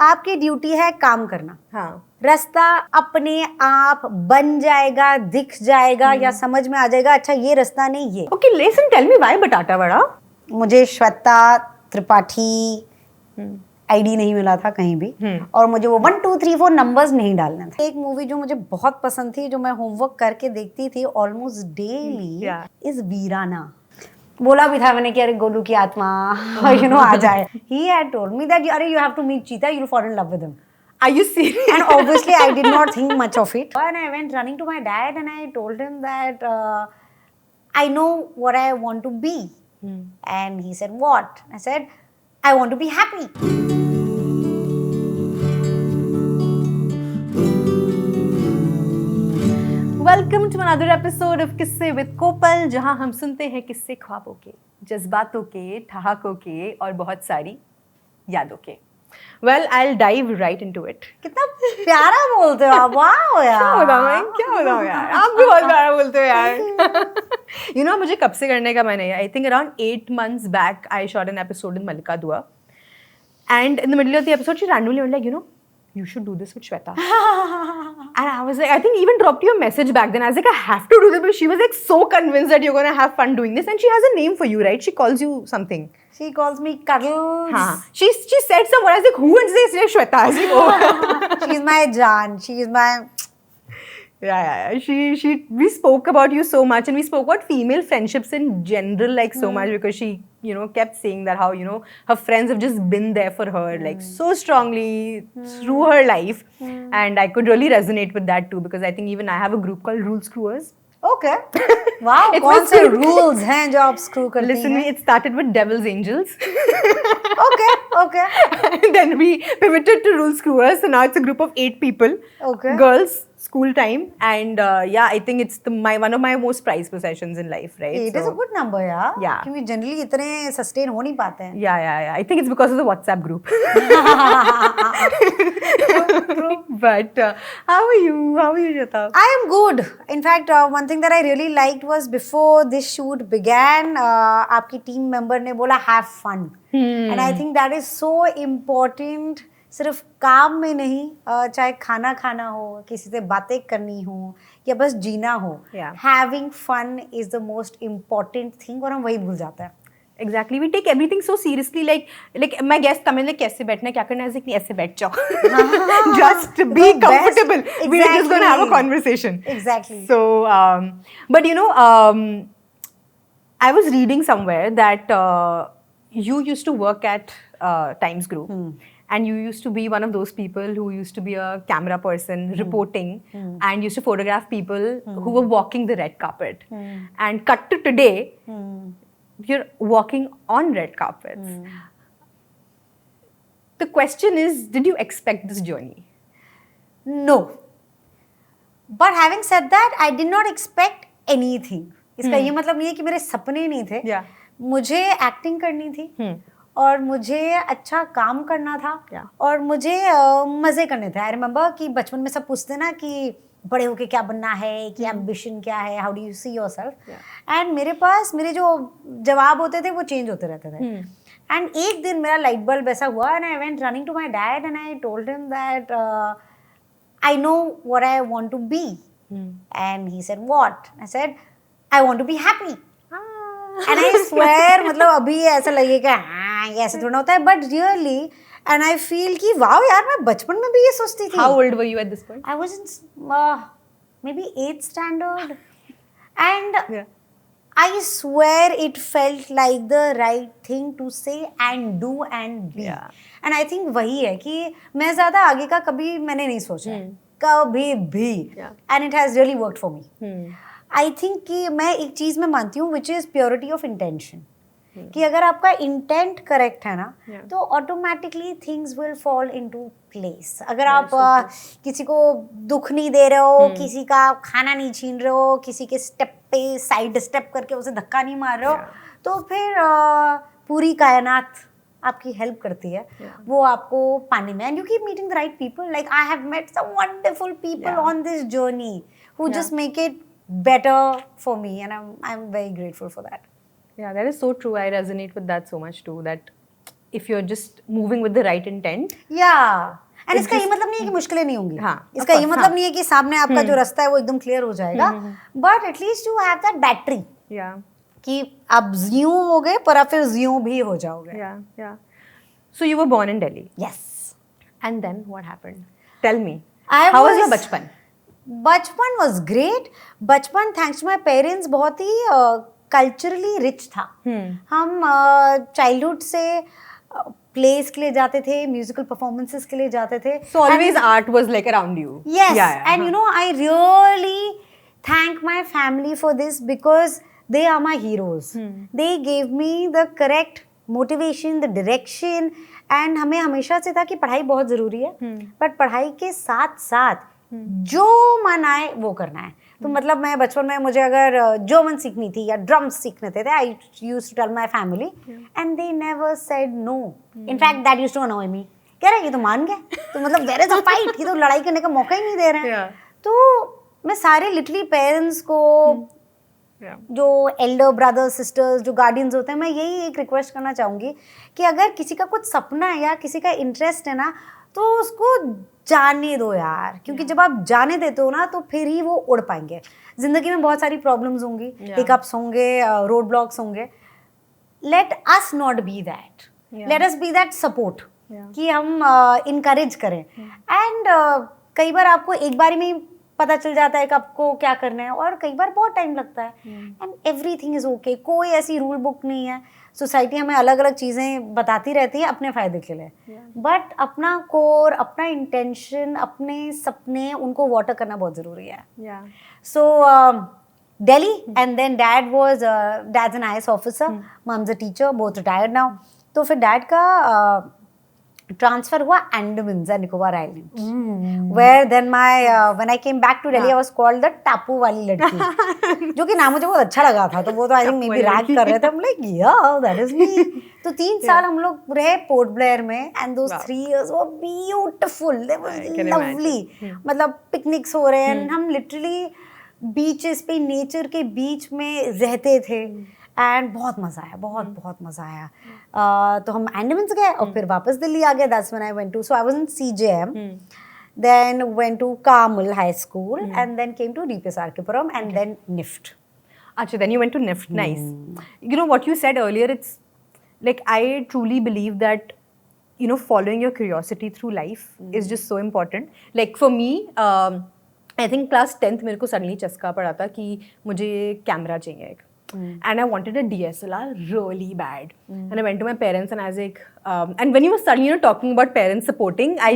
आपकी ड्यूटी है काम करना, हाँ, रास्ता अपने आप बन जाएगा, दिख जाएगा या समझ में आ जाएगा, अच्छा ये रास्ता नहीं ये। okay, listen, tell me why बटाटा वड़ा? मुझे श्वेता त्रिपाठी आईडी नहीं मिला था कहीं भी, और मुझे वो 1 2 3 4 नंबर्स नहीं डालने थे। एक मूवी जो मुझे बहुत पसंद थी, जो मैं होमवर्क करके देखती थी ऑलमोस्ट डेली, इज वीराना। बोला भी था मैंने कि अरे गोलू की आत्मा यू नो आ जाए। He had told me that अरे यू हैव टू मीट चीता, you will fall in love with him. Are you serious? And obviously I did not think much of it, and I went running to my dad and I told him that I know what I want to be. And he said, what? I said, I want to be happy. Welcome to another episode of किस्से with कोपल, जहां हम सुनते हैं किस्से ख्वाबों के, जज्बातों के, ठहाकों के और बहुत सारी यादों के। Well, I'll dive right into it. कितना प्यारा बोलते हो आप, वाह यार। क्या बताऊं यार, आप भी बहुत प्यारा बोलते हो यार। You know, मुझे कब से करने का मन है? I think around 8 months back, I shot an episode in Malika Dua. And in the middle of the episode, she randomly went like, you know, you should do this with Shweta. And I was like, I think even dropped you a message back then. I was like, I have to do this. But she was like so convinced that you're going to have fun doing this. And she has a name for you, right? She calls you something. She calls me Cuddles. Haan. She said someone. I was like, who? And she said Shweta. I was like, oh. She's my Jaan. She's my... Yeah. We spoke about you so much, and we spoke about female friendships in general, like so much, because she, you know, kept saying that how, you know, her friends have just been there for her, like so strongly through her life, and I could really resonate with that too, because I think even I have a group called Rule Screwers. Okay. Wow. कौन से rules हैं जो आप screw करती हैं? Listen, it started with Devil's Angels. Okay. And then we pivoted to Rule Screwers, so now it's a group of 8 people. Okay. Girls, school time, and yeah, I think it's one of my most prized possessions in life, right? 8 is a good number, yeah. Yeah. क्योंकि generally इतने sustain हो नहीं पाते हैं. Yeah. I think it's because of the WhatsApp group. True. But how are you, Shweta? I am good. In fact, one thing that I really liked was before this shoot began, आपकी team member ने बोला have fun. And I think that is so important. सिर्फ काम में नहीं, चाहे खाना खाना हो, किसी से बातें करनी हो या बस जीना हो, having fun is the most important thing, और हम वही भूल जाते हैं. Exactly, we take everything so seriously. Like my guest come in, like कैसे बैठना है, क्या करना है, नहीं ऐसे बैठ जाओ. Just be comfortable. Exactly. We are just going to have a conversation. Exactly. So, but you know, I was reading somewhere that you used to work at Times Group. And you used to be one of those people who used to be a camera person reporting and used to photograph people who were walking the red carpet. And cut to today, you're walking on red carpets. The question is, did you expect this journey? No. But having said that, I did not expect anything. इसका ये मतलब नहीं है कि मेरे सपने नहीं थे. Yeah. मुझे एक्टिंग करनी थी. और मुझे अच्छा काम करना था और मुझे मज़े करने थे. आई रिमेंबर कि बचपन में सब पूछते ना कि बड़े होके क्या बनना है, कि एम्बिशन क्या है, how do you see yourself. And मेरे पास मेरे जो जवाब होते थे वो चेंज होते रहते थे. एंड एक दिन मेरा लाइट बल्ब ऐसा हुआ and I went running to my dad and I told him that I know what I want to be. And he said what. I said I want to be happy. And I swear, मतलब अभी ऐसा लगेगा हाँ ये ऐसे थोड़ा होता है, but really, and I feel कि वाओ यार मैं बचपन में भी ये सोचती थी. How old were you at this point? I was in maybe 8th standard, and I swear it felt like the right thing to say and do and be. And I think वही है कि मैं ज़्यादा आगे का कभी मैंने नहीं सोचा कभी भी, and it has really worked for me. I think कि मैं एक चीज़ में मानती हूँ which is purity of intention. कि अगर आपका इंटेंट करेक्ट है ना तो automatically things will fall into place. अगर आप किसी को दुख नहीं दे रहे हो, किसी का खाना नहीं छीन रहे हो, किसी के स्टेप पे साइड स्टेप करके उसे धक्का नहीं मार रहे हो, तो फिर पूरी कायनात आपकी हेल्प करती है वो आपको पाने में. And you keep meeting the right people. Like I have met some wonderful people on this journey who just make it better for me, and I'm very grateful for that. Yeah, that is so true. I resonate with that so much too, that if you're just moving with the right intent. And इसका ये मतलब नहीं है कि मुश्किलें नहीं होंगी. हाँ, इसका ये मतलब नहीं है कि सामने आपका जो रास्ता है वो एकदम क्लियर हो जाएगा, but at least you have that battery Yeah. कि आप यूं हो गए पर आप फिर यूं भी हो जाओगे. Yeah. So you were born in Delhi. Yes. And then what happened? Tell me. I How was your bachpan? बचपन वॉज ग्रेट. बचपन थैंक्स टू माई पेरेंट्स बहुत ही कल्चरली रिच था. हम चाइल्डहुड से प्लेस के लिए जाते थे, म्यूजिकल परफॉर्मेंसेस के लिए जाते थे. So always art was like around you. Yes, Yeah. and you know, I really thank my family for this because they are my heroes. They gave me the correct motivation, the direction, and हमें हमेशा से था कि पढ़ाई बहुत ज़रूरी है, but पढ़ाई के साथ साथ जो मन आए वो करना है. तो मतलब मैं बचपन में मुझे अगर जर्मन सीखनी थी या ड्रम्स सीखने थे, I used to tell my family and they never said no. In fact that used to annoy me. कह रहे ये तो मान गए, तो मतलब देयर इज अ फाइट, ये तो लड़ाई करने का मौका ही नहीं दे रहे हैं. तो मैं सारे लिटरली पेरेंट्स को, जो एल्डर ब्रदर्स सिस्टर्स, जो गार्डियंस होते हैं, मैं यही एक रिक्वेस्ट करना चाहूँगी कि अगर किसी का कुछ सपना है या किसी का इंटरेस्ट है ना, तो उसको जाने दो यार, क्योंकि जब आप जाने देते हो ना तो फिर ही वो उड़ पाएंगे. जिंदगी में बहुत सारी प्रॉब्लम्स होंगी, हिकअप्स होंगे, रोड ब्लॉक्स होंगे. Let us not be that, let us B that support कि हम इनकरेज करें. एंड कई बार आपको एक बारी में ही पता चल जाता है कि आपको क्या करना है, और कई बार बहुत टाइम लगता है. And everything is okay. कोई ऐसी रूल बुक नहीं है. सोसाइटी हमें अलग अलग चीज़ें बताती रहती है अपने फ़ायदे के लिए, बट अपना कोर, अपना इंटेंशन, अपने सपने, उनको वाटर करना बहुत ज़रूरी है. So Delhi, and then dad's an IAS officer, mum's a teacher, both retired now. तो फिर डैड का ट्रांसफर हुआ Andaman and Nicobar island, where then my when I came back to Delhi I was called the टापू वाली लड़की, जो कि नाम मुझे बहुत अच्छा लगा था. तो वो तो I think may be rag कर रहे थे. हम लाइक या दैट इज मी. तो 3 साल हम लोग रहे पोर्ट ब्लेयर में, and those 3 years were beautiful, they was lovely. मतलब पिकनिक्स हो रहे हैं, हम लिटरली बीचेस पे, नेचर के बीच में रहते थे, एंड बहुत मज़ा आया, बहुत मज़ा आया. तो हम अंडमान गए और फिर वापस दिल्ली आ गए. That's when I went to, so I was in CJM, then went to Carmel High School, and then came to DPSRKpuram, and then NIFT. Achha, then you went to NIFT. Nice. You know what you said earlier, it's like I truly believe that, you know, following your curiosity through life is just so important. Like for me, I think class 10th मेरे को suddenly चस्का पड़ा था कि मुझे camera चाहिए एक. And I wanted a DSLR really bad. And I went to my parents and I was like, and when you were suddenly, you know, talking about parents supporting, I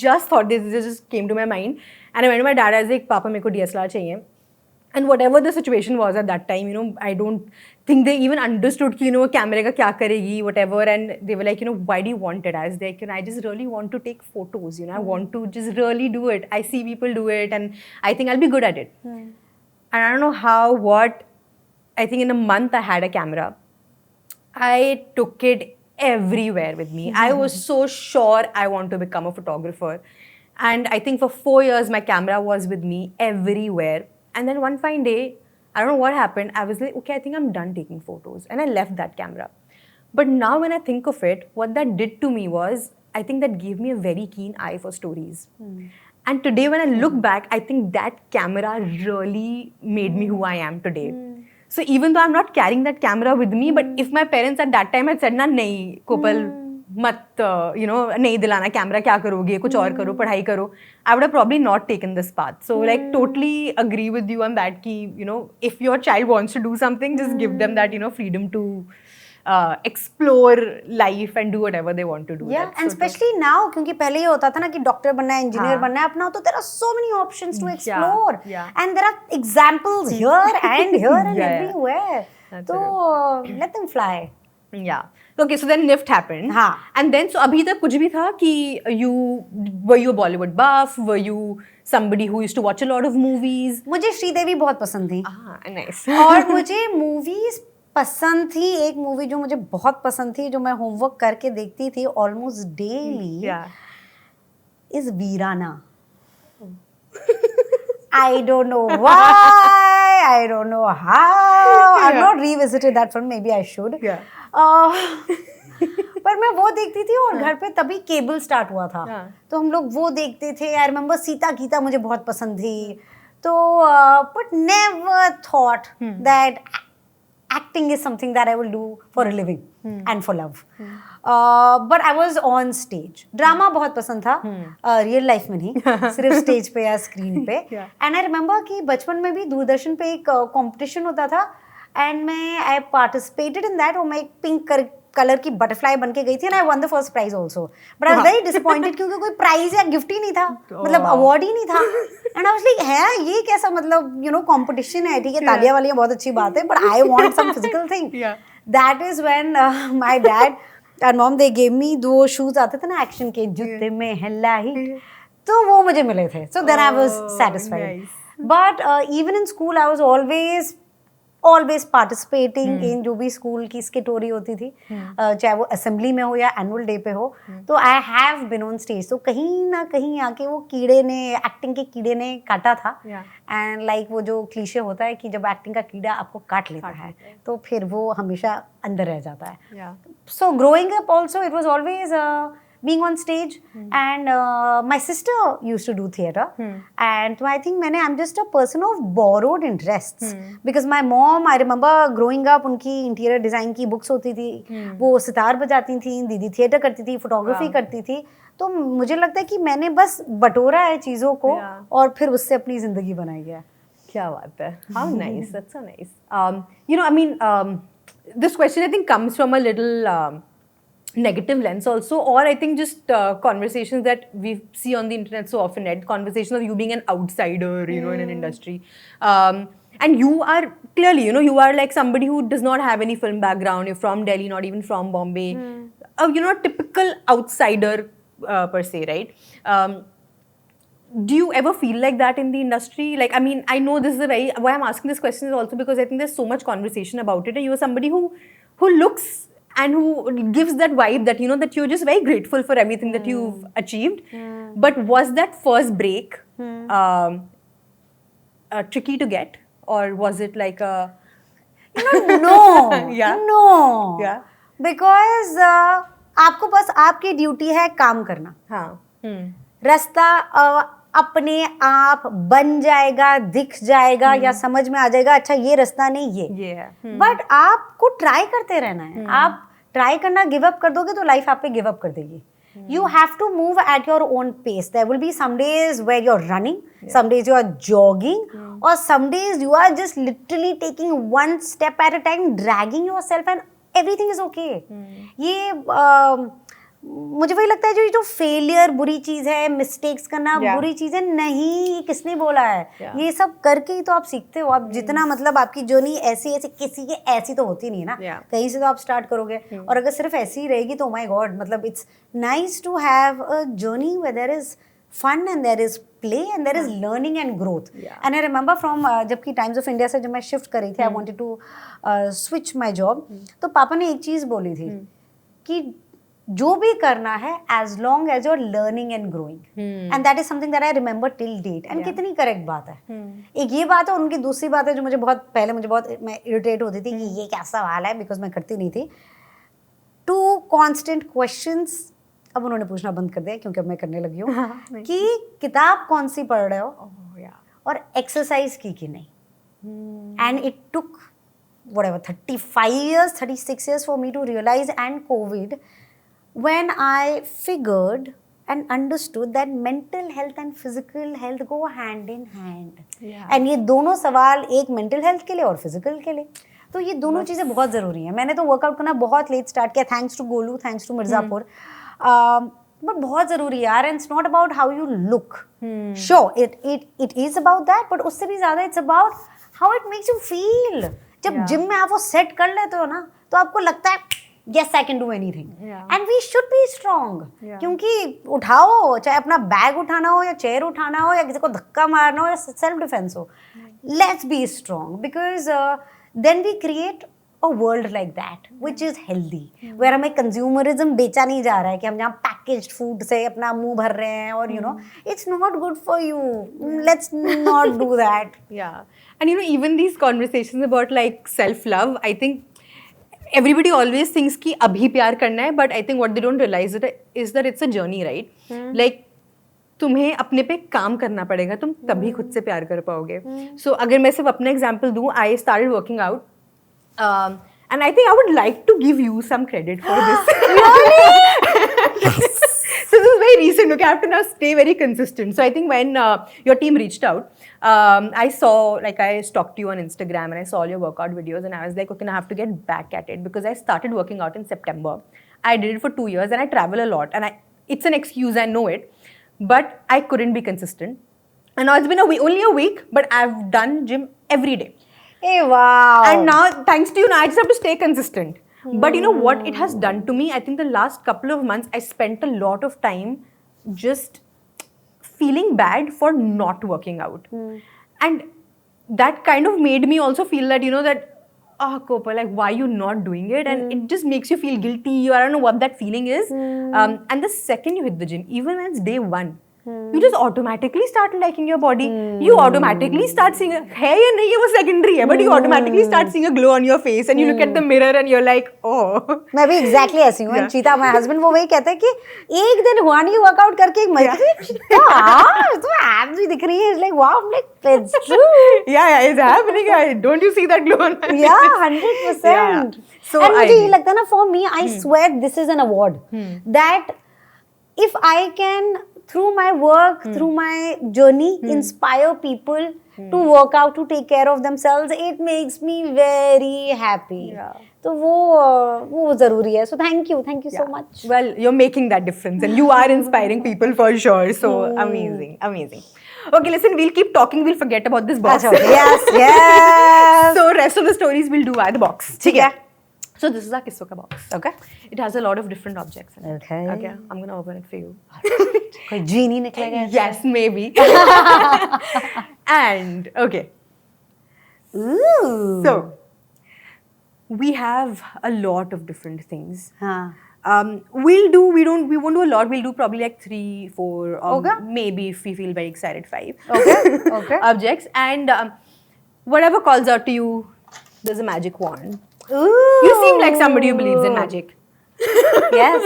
just thought this just came to my mind. And I went to my dad, I was like, Papa, मेरे को DSLR चाहिए. And whatever the situation was at that time, you know, I don't think they even understood कि, you know, कैमरे का क्या करेगी, whatever. And they were like, you know, why do you want it? I was like, you know, I just really want to take photos, you know, I want to just really do it. I see people do it and I think I'll be good at it. And I don't know how, what, I think in a month I had a camera. I took it everywhere with me. I was so sure I want to become a photographer. And I think for 4 years my camera was with me everywhere. And then one fine day, I don't know what happened, I was like, okay, I think I'm done taking photos. And I left that camera. But now when I think of it, what that did to me was, I think that gave me a very keen eye for stories. And today when I look back, I think that camera really made me who I am today. So even though I'm not carrying that camera with me, but if my parents at that time had said ना नहीं कोपल मत, you know, नहीं दिलाना camera, क्या करोगे, कुछ और करो, पढ़ाई करो, I would have probably not taken this path. So like totally agree with you on that कि, you know, if your child wants to do something, just give them that, you know, freedom to explore life and do whatever they want to do. Yeah, and especially now, क्योंकि पहले ये होता था ना कि doctor बनना है, engineer बनना है अपना, तो there are so many options to explore, and there are examples here and everywhere. तो let them fly. Yeah. Okay, so then NIFT happened. हाँ. And then so अभी तक कुछ भी था कि were you a Bollywood buff? Were you somebody who used to watch a lot of movies? मुझे श्रीदेवी बहुत पसंद थी. Nice. और मुझे मूवीज पसंद थी. एक मूवी जो मुझे बहुत पसंद थी, जो मैं होमवर्क करके देखती थी ऑलमोस्ट डेली, इज वीराना. I don't know why, I don't know how. I've not revisited that film, maybe I should. पर मैं वो देखती थी और घर पे तभी केबल स्टार्ट हुआ था, तो हम लोग वो देखते थे। आई रिमेम्बर सीता गीता मुझे बहुत पसंद थी, तो but never thought that acting is something that I will do for a living and for love. But I was on stage. Drama बहुत पसंद था, real life में नहीं, सिर्फ स्टेज पे या स्क्रीन पे. And I remember कि बचपन में भी दूरदर्शन पे एक कंपटीशन होता था, and I participated in that, और मैं एक पिंक कलर की बटरफ्लाई बन के गई थी, and I won the first prize also. But I was very disappointed क्योंकि कोई प्राइज या गिफ्ट ही नहीं था, मतलब अवार्ड ही नहीं था. And I was like, है ये कैसा, मतलब you know competition है, ठीक है, तालियां वालियां बहुत अच्छी बात है, but I want some physical thing. That is when my dad and mom they gave me दो shoes आते थे ना एक्शन के, जूते में हल्ला ही, तो वो मुझे मिले थे. So then I was satisfied. But even in school I was always participating in जो भी स्कूल की स्किटोरी होती थी, चाहे वो असेंबली में हो या एनुअल डे पे हो, तो I have been on stage. तो कहीं ना कहीं आके वो कीड़े ने, एक्टिंग के कीड़े ने काटा था. एंड लाइक वो जो क्लीशे होता है कि जब एक्टिंग का कीड़ा आपको काट लेता है तो फिर वो हमेशा अंदर रह जाता है. सो growing up also it was always being on stage, and my sister used to do theatre, and I think I'm just a person of borrowed interests, because my mom, I remember growing up, उनकी interior design की books होती थी, वो सितार बजाती थी, दीदी theatre करती थी, photography करती थी, तो मुझे लगता है कि मैंने बस बटोरा है चीज़ों को और फिर उससे अपनी ज़िंदगी बनाई है. क्या बात है. How nice, that's so nice. You know, I mean, this question I think comes from a little negative lens also, or I think just conversations that we see on the internet so often, conversations of you being an outsider, you know, in an industry, and you are clearly, you know, you are like somebody who does not have any film background, you're from Delhi, not even from Bombay, you know, typical outsider per se, right? Do you ever feel like that in the industry? Like, I mean, I know this is why I'm asking this question is also because I think there's so much conversation about it, and you are somebody who looks and who gives that vibe that, you know, that you're just very grateful for everything that you've achieved. But was that first break tricky to get, or was it like a... No. No. Yeah. Because आपको बस आपकी duty है काम करना. रास्ता अपने आप बन जाएगा, दिख जाएगा, या समझ में आ जाएगा, अच्छा ये रास्ता नहीं ये है. बट आपको ट्राई करते रहना है. आप ट्राई करना गिव अप कर दोगे तो लाइफ आप पे गिव अप कर देगी. You have to move at your own pace. There will be some days where you're running, some days you are jogging, or some days you are just literally taking one step at a time, dragging yourself, and everything is okay. ये मुझे वही लगता है जो failure बुरी चीज़ है, mistakes करना बुरी चीज़ है, नहीं, किसने बोला है? ये सब करके ही तो आप सीखते हो. आप जितना, मतलब आपकी जर्नी ऐसी किसी के ऐसी तो होती नहीं है ना, कहीं से तो आप स्टार्ट करोगे. और अगर सिर्फ ऐसी ही रहेगी तो माय गॉड, मतलब it's nice to have a journey where there is fun and there is play and there is learning and growth. And I remember from जबकि टाइम्स ऑफ इंडिया से जब मैं शिफ्ट करी थी, I wanted to switch my job, तो पापा ने एक चीज़ बोली थी कि जो भी करना है as long as you're learning and growing, and that is something that I remember till date. and कितनी करेक्ट बात है. एक ये बात है, उनकी दूसरी बात है जो मुझे बहुत पहले मैं इरिटेट होती थी कि ये क्या सवाल है, बिकॉज मैं करती नहीं थी. 2 constant questions अब उन्होंने पूछना बंद कर दिया क्योंकि अब मैं करने लगी हूँ कि किताब कौन सी पढ़ रहे हो और एक्सरसाइज की नहीं. And it took whatever 35 years 36 years for me to realize, and COVID, when I figured and understood that mental health and physical health go hand in hand. And ये दोनों सवाल एक mental health के लिए और physical के लिए, तो ये दोनों चीज़ें बहुत ज़रूरी हैं. मैंने तो वर्कआउट करना बहुत लेट स्टार्ट किया, thanks to Golu, thanks to Mirzapur, but बहुत ज़रूरी है यार. And it's not about how you look, sure it is about that, but उससे भी ज़्यादा it's about how it makes you feel. जब जिम में आप वो सेट कर लेते हो ना, तो आपको लगता है yes I can do anything. And we should be strong. क्योंकि उठाओ, चाहे अपना बैग उठाना हो या चेयर उठाना हो या किसी को धक्का मारना हो या सेल्फ डिफेंस हो, let's be strong, because then we create a world like that which is healthy, where हमें consumerism बेचा नहीं जा रहा है कि हम जहाँ packaged food से अपना मुंह भर रहे हैं, और you know it's not good for you. Let's not do that. And you know, even these conversations about like self love, I think everybody always thinks कि अभी प्यार करना है, but I think what they don't realize is that it's a journey, right? Like तुम्हें अपने पे काम करना पड़ेगा, तुम तभी खुद से प्यार कर पाओगे. So अगर मैं सिर्फ अपना एग्जाम्पल दूँ, I started working out, and I think I would like to give you some credit for this. So this is very recent. Okay, I have to now stay very consistent. So I think when your team reached out, I stalked you on Instagram and I saw all your workout videos, and I was like, okay, now I have to get back at it because I started working out in September. I did it for 2 years and I travel a lot, and it's an excuse, I know it, but I couldn't be consistent. And now it's been only a week, but I've done gym every day. Hey, wow. And now, thanks to you, now I just have to stay consistent. But you know what it has done to me? I think the last couple of months, I spent a lot of time just feeling bad for not working out. And that kind of made me also feel that, you know, that, oh, Kopa, like, why are you not doing it? And it just makes you feel guilty. I don't know what that feeling is. And the second you hit the gym, even when it's day one, you just automatically start liking your body. You automatically start seeing है या नहीं है वो secondary है, but you automatically start seeing a glow on your face, and you look at the mirror and you're like, oh. मैं भी exactly ऐसी हूँ. And चीता, my husband, वो वही कहता है कि एक दिन हुआ नहीं वर्कआउट करके एक महीने चीता तो abs भी दिख रही है. It's like wow, I'm like it's true. Yeah, it's happening. Don't you see that glow on my face? Yeah, 100%. So and मुझे ये लगता है ना, for me, I swear this is an award that if I can, through my work, through my journey, inspire people to work out, to take care of themselves, it makes me very happy. तो वो जरूरी है. So thank you so much. Well, you're making that difference, and you are inspiring people for sure. So amazing. Okay, listen, we'll keep talking. We'll forget about this box. Yes. So rest of the stories we'll do at the box. ठीक है. So this is our Kisso Ka box. Okay. It has a lot of different objects in it. Okay. I'm gonna open it for you. कोई genie निकलेगा? Yes, maybe. And okay. Ooh. So we have a lot of different things. हाँ. We won't do a lot. We'll do probably like 3, 4, Okay. maybe if we feel very excited, 5. Okay. Objects, and whatever calls out to you, there's a magic wand. Ooh. You seem like somebody who believes in magic. Yes.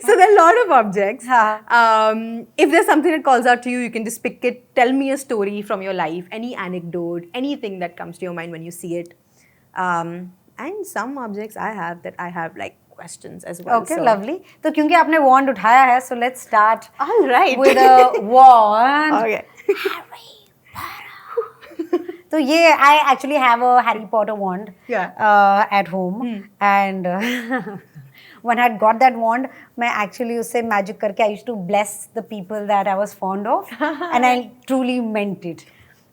So there are a lot of objects. If there's something that calls out to you, you can just pick it. Tell me a story from your life, any anecdote, anything that comes to your mind when you see it. And some objects I have like questions as well. Okay, so. lovely. तो क्योंकि आपने wand उठाया है, so let's start All right. with a wand. Okay. तो ये I actually have a Harry Potter wand at home, and when I had got that wand, मैं actually उससे magic करके I used to bless the people that I was fond of, and I truly meant it.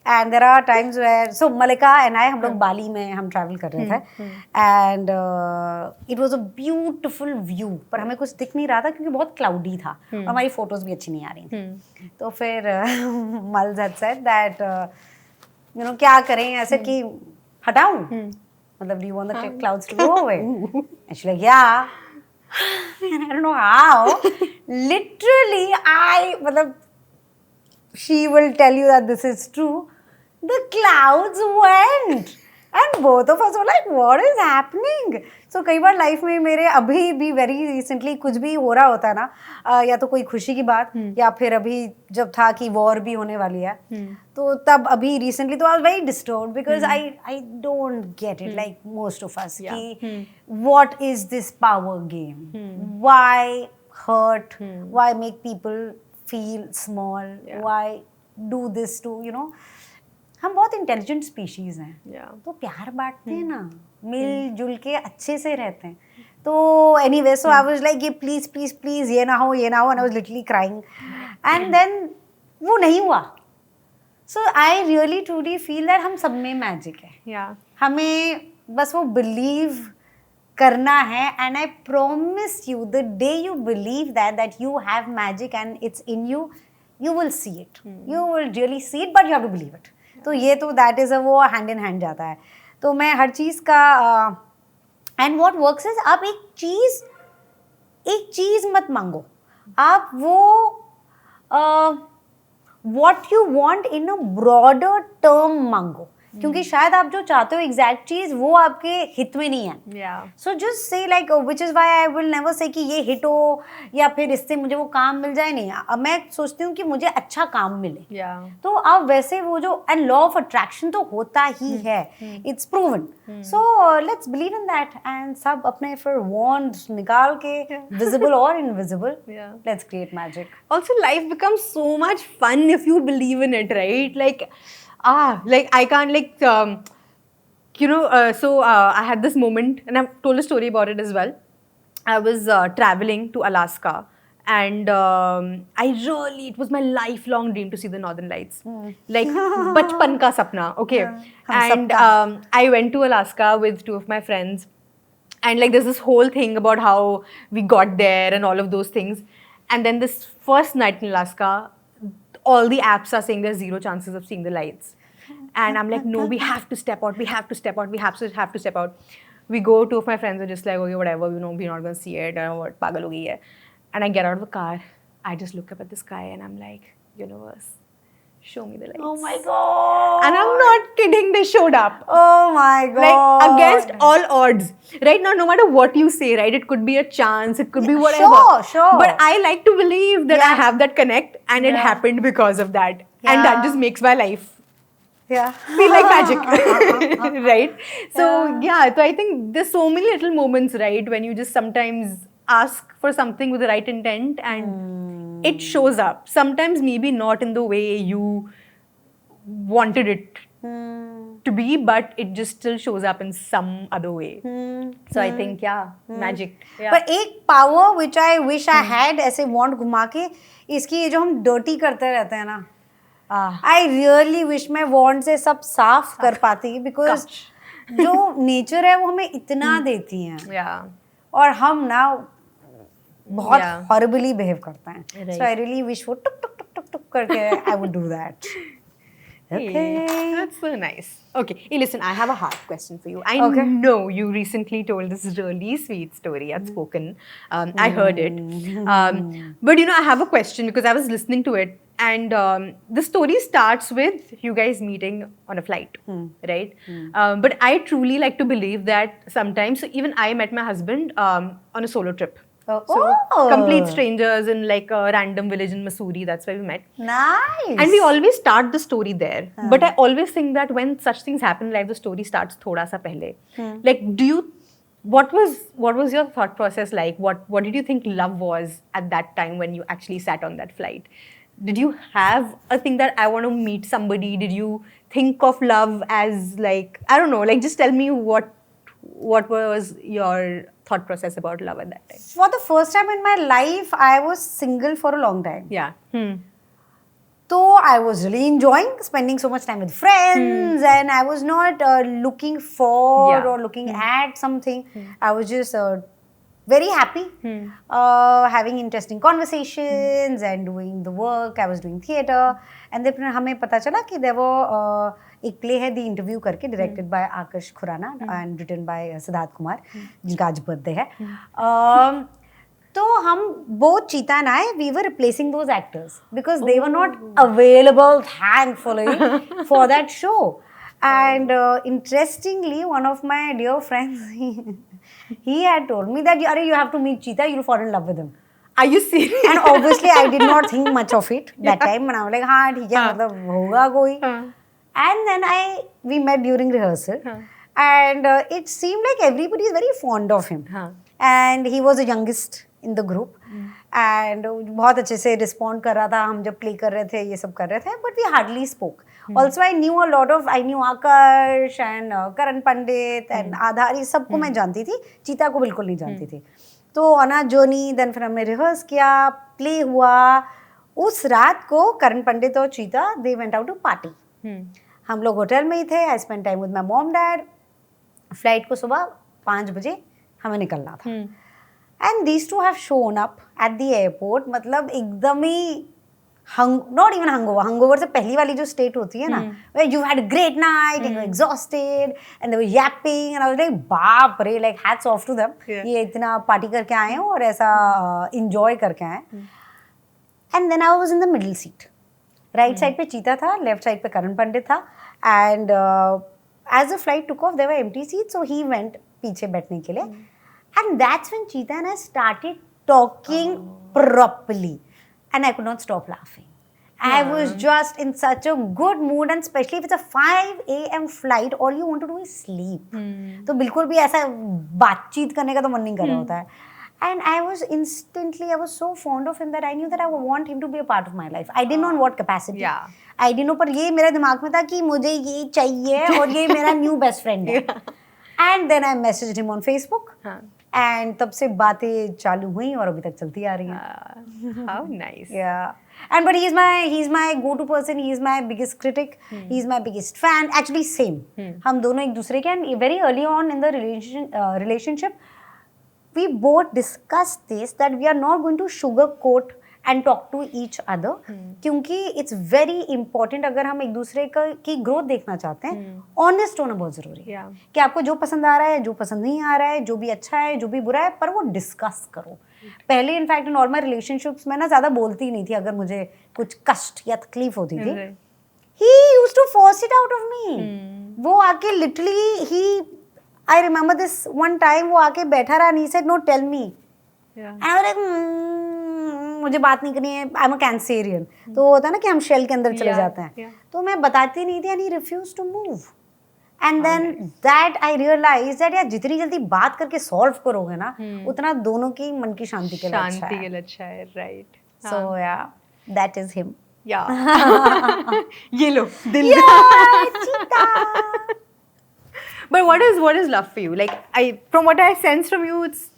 And there are times where, so Malika and I, हम लोग बाली में हम travel कर रहे थे, and it was a beautiful view, पर हमें कुछ दिख नहीं रहा था क्योंकि बहुत cloudy था और हमारी photos भी अच्छी नहीं आ रही थी. तो फिर Mals had said that you know क्या करें ऐसे कि हटाऊं, मतलब do you want the clouds to go away? And she's like yeah. And I don't know how. Literally, मतलब she will tell you that this is true. The clouds went, and both of us were like, what is happening? So कई बार life में मेरे अभी भी very recently कुछ भी हो रहा होता है ना, या तो कोई खुशी की बात, या फिर अभी जब था कि वॉर भी होने वाली है, तो तब अभी recently तो I was very disturbed because I don't get it like most of us कि what is this power game? Why hurt? Why make people feel small? Why do this to, you know? हम बहुत intelligent species हैं, तो प्यार बांटते हैं ना, मिलजुल के अच्छे से रहते हैं. तो anyway, so I was like ये प्लीज प्लीज प्लीज ये ना हो, and I was literally crying, and then वो नहीं हुआ. So I really truly feel that हम सब में मैजिक है. हमें बस वो बिलीव करना है, and I promise you the day you believe that you have magic and it's in you, you will see it. You will really see it, but you have to believe it. तो ये तो that is a वो hand in hand जाता है. तो मैं हर चीज़ का and what works is आप एक चीज़ मत मांगो, आप वो what you want in a broader term मांगो. क्योंकि शायद आप जो चाहते हो एग्जैक्ट चीज वो आपके हित में नहीं है. Yeah. So just say like which is why I will never say कि ये हिट हो या फिर इससे मुझे वो काम मिल जाए. नहीं, अब मैं सोचती हूँ कि मुझे अच्छा काम मिले. Yeah. तो अब वैसे वो जो एंड लॉ ऑफ अट्रैक्शन तो होता ही है, it's proven. So let's believe in that and सब अपने फिर वॉन्ड्स निकाल के विजिबल और invisible, Yeah. Let's create magic. Also, life becomes so much fun if you believe in it, right? Like, like I can't like, so I had this moment, and I've told a story about it as well. I was traveling to Alaska, and it was my lifelong dream to see the Northern Lights. Like, bachpan ka sapna, okay? And I went to Alaska with 2 of my friends. And like there's this whole thing about how we got there and all of those things. And then this first night in Alaska, all the apps are saying there's 0 chances of seeing the lights. And I'm like, no, we have to step out. We have to step out. We have to step out. We go, 2 of my friends are just like, okay, whatever, we're not going to see it. I don't know what, pagal ho gayi hai. And I get out of the car. I just look up at the sky and I'm like, universe, show me the lights. Oh my god. And I'm not kidding, they showed up. Oh my god. Like against all odds. Right now, no matter what you say, right? It could be a chance, it could be whatever. Sure. But I like to believe that I have that connect and it happened because of that. And that just makes my life feel like magic. Right? So so I think there's so many little moments, right? When you just sometimes ask for something with the right intent and it shows up. Sometimes maybe not in the way you wanted it to be, but it just still shows up in some other way. So I think magic. But एक power which I wish I had, ऐसे wand घुमा के इसकी ये जो हम dirty करते रहते हैं ना, I really wish मैं wand से सब साफ कर पाती, because जो nature है वो हमें इतना देती हैं और हम ना बहुत horribly behave करते हैं. So I really wish वो टुक टुक टुक टुक टुक करके I would do that. Okay. That's so nice. Okay. Hey, listen, I have a hard question for you. I know you recently told this really sweet story at Spoken. I heard it. But I have a question because I was listening to it. And the story starts with you guys meeting on a flight, right? But I truly like to believe that sometimes, so even I met my husband on a solo trip. So complete strangers in like a random village in Missouri. That's where we met. Nice. And we always start the story there. But I always think that when such things happen, like the story starts thoda sa pehle. Like, what was your thought process like? What did you think love was at that time when you actually sat on that flight? Did you have a thing that I want to meet somebody? Did you think of love as like, I don't know, like just tell me what was your thought process about love at that time? For the first time in my life, I was single for a long time. Yeah. So I was really enjoying spending so much time with friends, and I was not looking for or looking at something. I was just very happy having interesting conversations and doing the work. I was doing theatre, and then हमें पता चला कि there were एक play है the interview करके, directed by Akash Khurana and written by Siddharth Kumar, जिनका आज birthday है. तो हम both Cheetah and I, we were replacing those actors because they were not available, thankfully, for that show. And interestingly, one of my dear friends, he had told me that you have to meet Cheetah, you'll fall in love with him. Are you serious? And obviously, I did not think much of it that time. And I was like, हाँ ठीक है, मतलब होगा कोई. And then we met during rehearsal, and it seemed like everybody is very fond of him. And he was the youngest in the group, and बहुत अच्छे से respond कर रहा था. हम जब play कर रहे थे, ये सब कर रहे थे, but we hardly spoke. Also, I knew Akash and Karan Pandit and Aadhari, सबको मैं जानती थी. Cheetah को बिल्कुल नहीं जानती थी. तो on a journey, then फिर हमने rehearse किया, play हुआ. उस रात को करण पंडित और Cheetah, they went out to party. हम लोग होटल में ही थे. I spend time with my mom dad. Flight को सुबह 5 बजे हमें निकलना था. And these two have shown up at the airport. मतलब एकदम ही नॉट इवन हंगओवर से पहली वाली जो स्टेट होती है ना, where you had a great night and you're exhausted and they were yapping and I was like बाप रे, like hats off to them. ये इतना पार्टी करके आए हैं और ऐसा enjoy करके आए. And then I was in the middle seat. Right side पे चीता था, लेफ्ट साइड पे करण पंडित था. And as the flight took off there were empty seat, so he went पीछे बैठने के लिए, एंड that's when Cheeta and I started talking properly and I could not stop laughing. I was just in such a good mood, and especially if it's a 5 a.m. flight, all you want to do is sleep. तो बिल्कुल भी ऐसा बातचीत करने का तो मन नहीं कर रहा होता है. And I was so fond of him that I knew that I want him to be a part of my life. I didn't know in what capacity. Yeah. I didn't know, पर ये मेरे दिमाग में था कि मुझे ये चाहिए और ये मेरा new best friend है. And then I messaged him on Facebook. And तब से बातें चालू हुई और अभी तक चलती आ रही हैं. How nice. Yeah. And but he's my go-to person. He's my biggest critic. He's my biggest fan. Actually, same. हम दोनों एक दूसरे के, and very early on in the relationship, we both discussed this, that we are not going to sugarcoat and talk to each other. क्योंकि it's very important, अगर हम एक दूसरे की ग्रोथ देखना चाहते हैं, ऑनेस्ट होना बहुत जरूरी है. कि आपको जो पसंद आ रहा है, जो पसंद नहीं आ रहा है, जो भी अच्छा है, जो भी बुरा है, पर वो डिस्कस करो. पहले इनफैक्ट नॉर्मल रिलेशनशिप्स में ना ज्यादा बोलती नहीं थी अगर मुझे कुछ कष्ट या तकलीफ होती थी. He used to force it out of me. वो आके literally I remember this one time, वो आके बैठा रहा and he said, no, tell me. And I was like, मुझे बात नहीं करनी है, I'm a Cancerian. तो होता है ना कि हम शेल के अंदर चले जाते हैं. तो मैं बताती नहीं थी and he refused to move. And then that I realized that यार जितनी जल्दी बात करके सॉल्व करोगे ना, उतना दोनों की मन की शांति के लिए अच्छा है. Right. So yeah, that is him. Yeah. ये लो दिल. Cheetah. But what is love for you? Like from what I sense from you, it's